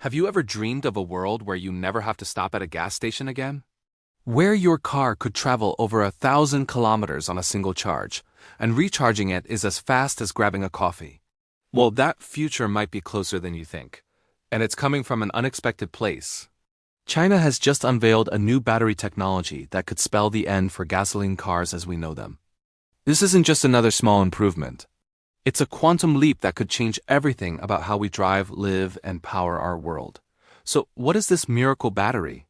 Have you ever dreamed of a world where you never have to stop at a gas station again? Where your car could travel over 1,000 kilometers on a single charge, and recharging it is as fast as grabbing a coffee. Well, that future might be closer than you think, and it's coming from an unexpected place. China has just unveiled a new battery technology that could spell the end for gasoline cars as we know them. This isn't just another small improvement. It's a quantum leap that could change everything about how we drive, live, and power our world. So, what is this miracle battery?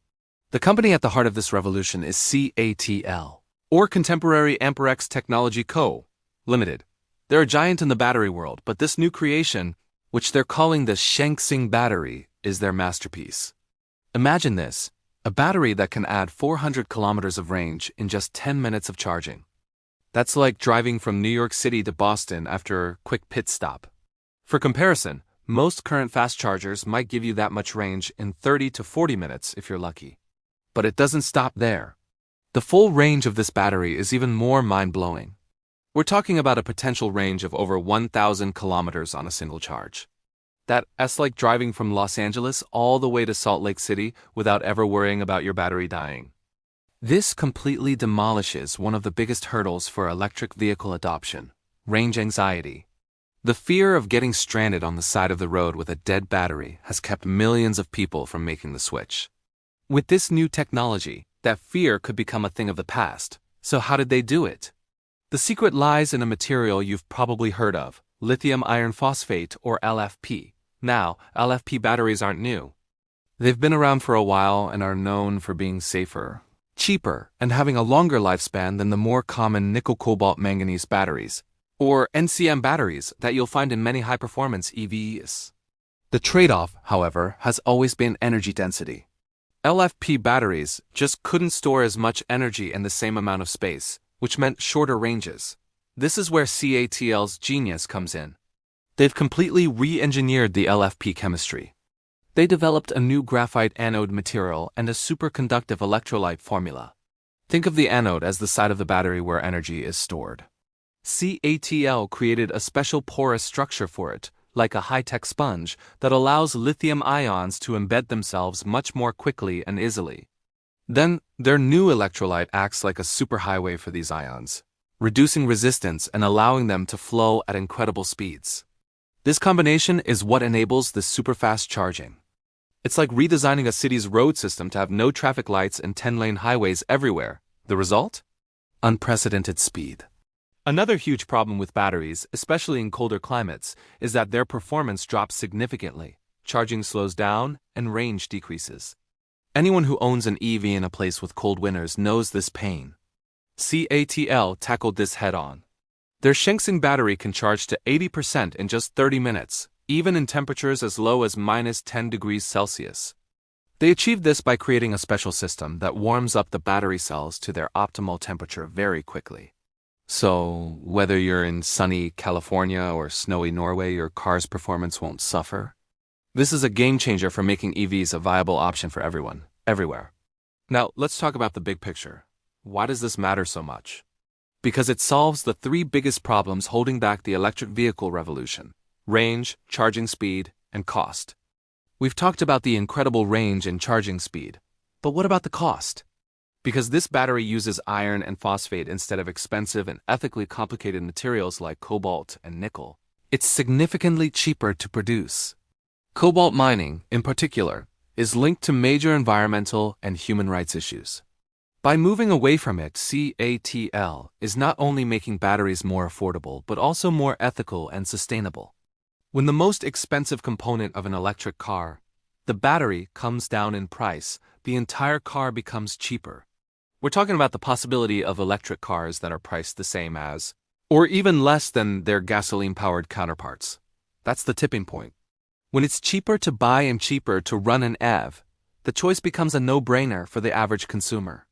The company at the heart of this revolution is CATL, or Contemporary Amperex Technology Co., Limited. They're a giant in the battery world, but this new creation, which they're calling the Shengxing battery, is their masterpiece. Imagine this, a battery that can add 400 kilometers of range in just 10 minutes of charging. That's like driving from New York City to Boston after a quick pit stop. For comparison, most current fast chargers might give you that much range in 30 to 40 minutes if you're lucky. But it doesn't stop there. The full range of this battery is even more mind-blowing. We're talking about a potential range of over 1,000 kilometers on a single charge. That's like driving from Los Angeles all the way to Salt Lake City without ever worrying about your battery dying. This completely demolishes one of the biggest hurdles for electric vehicle adoption: range anxiety. The fear of getting stranded on the side of the road with a dead battery has kept millions of people from making the switch. With this new technology, that fear could become a thing of the past. So how did they do it? The secret lies in a material you've probably heard of, lithium iron phosphate, or LFP. Now, LFP batteries aren't new. They've been around for a while and are known for being safer, cheaper, and having a longer lifespan than the more common nickel-cobalt-manganese batteries, or NCM batteries that you'll find in many high-performance EVs. The trade-off, however, has always been energy density. LFP batteries just couldn't store as much energy in the same amount of space, which meant shorter ranges. This is where CATL's genius comes in. They've completely re-engineered the LFP chemistry. They developed a new graphite anode material and a superconductive electrolyte formula. Think of the anode as the side of the battery where energy is stored. CATL created a special porous structure for it, like a high-tech sponge, that allows lithium ions to embed themselves much more quickly and easily. Then, their new electrolyte acts like a superhighway for these ions, reducing resistance and allowing them to flow at incredible speeds. This combination is what enables the super-fast charging. It's like redesigning a city's road system to have no traffic lights and 10-lane highways everywhere. The result? Unprecedented speed. Another huge problem with batteries, especially in colder climates, is that their performance drops significantly. Charging slows down and range decreases. Anyone who owns an EV in a place with cold winters knows this pain. CATL tackled this head-on. Their Shengxing battery can charge to 80% in just 30 minutes, even in temperatures as low as -10 degrees Celsius. They achieved this by creating a special system that warms up the battery cells to their optimal temperature very quickly. So, whether you're in sunny California or snowy Norway, your car's performance won't suffer. This is a game changer for making EVs a viable option for everyone, everywhere. Now, let's talk about the big picture. Why does this matter so much? Because it solves the three biggest problems holding back the electric vehicle revolution: range, charging speed, and cost. We've talked about the incredible range and charging speed, but what about the cost? Because this battery uses iron and phosphate instead of expensive and ethically complicated materials like cobalt and nickel, it's significantly cheaper to produce. Cobalt mining, in particular, is linked to major environmental and human rights issues. By moving away from it, CATL is not only making batteries more affordable, but also more ethical and sustainable. When the most expensive component of an electric car, the battery, comes down in price, the entire car becomes cheaper. We're talking about the possibility of electric cars that are priced the same as, or even less than, their gasoline-powered counterparts. That's the tipping point. When it's cheaper to buy and cheaper to run an EV, the choice becomes a no-brainer for the average consumer.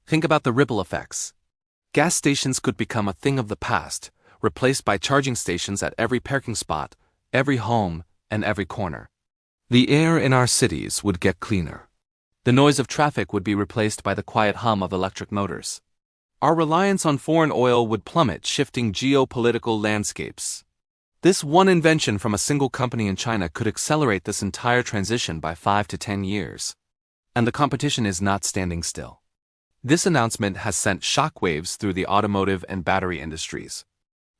Think about the ripple effects. Gas stations could become a thing of the past, replaced by charging stations at every parking spot, every home, and every corner. The air in our cities would get cleaner. The noise of traffic would be replaced by the quiet hum of electric motors. Our reliance on foreign oil would plummet, shifting geopolitical landscapes. This one invention from a single company in China could accelerate this entire transition by 5 to 10 years. And the competition is not standing still. This announcement has sent shockwaves through the automotive and battery industries.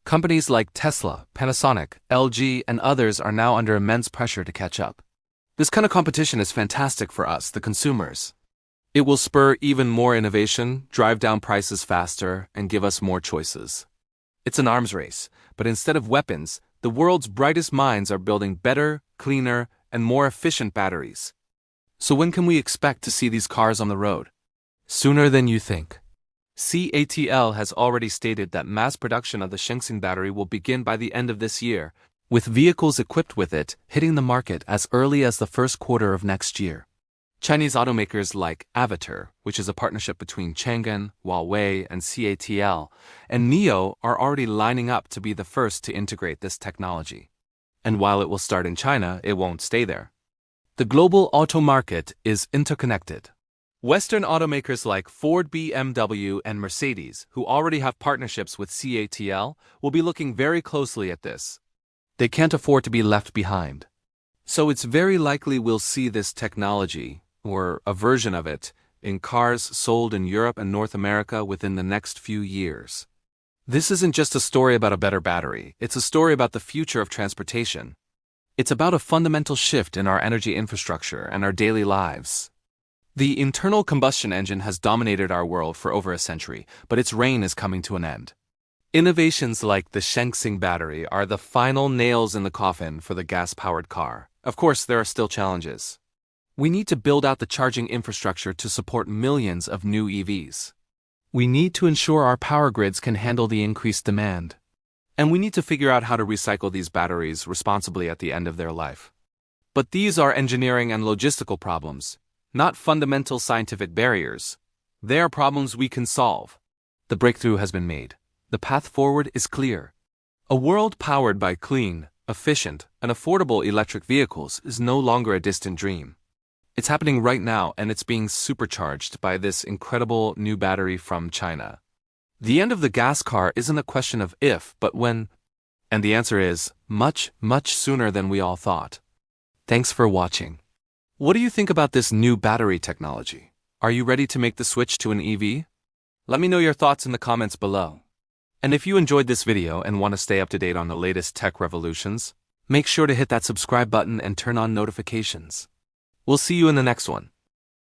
Companies like Tesla, Panasonic, LG, and others are now under immense pressure to catch up. This kind of competition is fantastic for us, the consumers. It will spur even more innovation, drive down prices faster, and give us more choices. It's an arms race, but instead of weapons, the world's brightest minds are building better, cleaner, and more efficient batteries. So when can we expect to see these cars on the road? Sooner than you think. CATL has already stated that mass production of the Shengxing battery will begin by the end of this year, with vehicles equipped with it hitting the market as early as the first quarter of next year. Chinese automakers like Avatr, which is a partnership between Changan, Huawei, and CATL, and NIO are already lining up to be the first to integrate this technology. And while it will start in China, it won't stay there. The global auto market is interconnected. Western automakers like Ford, BMW, and Mercedes, who already have partnerships with CATL, will be looking very closely at this. They can't afford to be left behind. So it's very likely we'll see this technology, or a version of it, in cars sold in Europe and North America within the next few years. This isn't just a story about a better battery, it's a story about the future of transportation. It's about a fundamental shift in our energy infrastructure and our daily lives. The internal combustion engine has dominated our world for over a century, but its reign is coming to an end. Innovations like the Shengxing battery are the final nails in the coffin for the gas-powered car. Of course, there are still challenges. We need to build out the charging infrastructure to support millions of new EVs. We need to ensure our power grids can handle the increased demand. And we need to figure out how to recycle these batteries responsibly at the end of their life. But these are engineering and logistical problems, not fundamental scientific barriers. They are problems we can solve. The breakthrough has been made. The path forward is clear. A world powered by clean, efficient, and affordable electric vehicles is no longer a distant dream. It's happening right now, and it's being supercharged by this incredible new battery from China. The end of the gas car isn't a question of if, but when. And the answer is much, much sooner than we all thought. Thanks for watching. What do you think about this new battery technology? Are you ready to make the switch to an EV? Let me know your thoughts in the comments below. And if you enjoyed this video and want to stay up to date on the latest tech revolutions, make sure to hit that subscribe button and turn on notifications. We'll see you in the next one.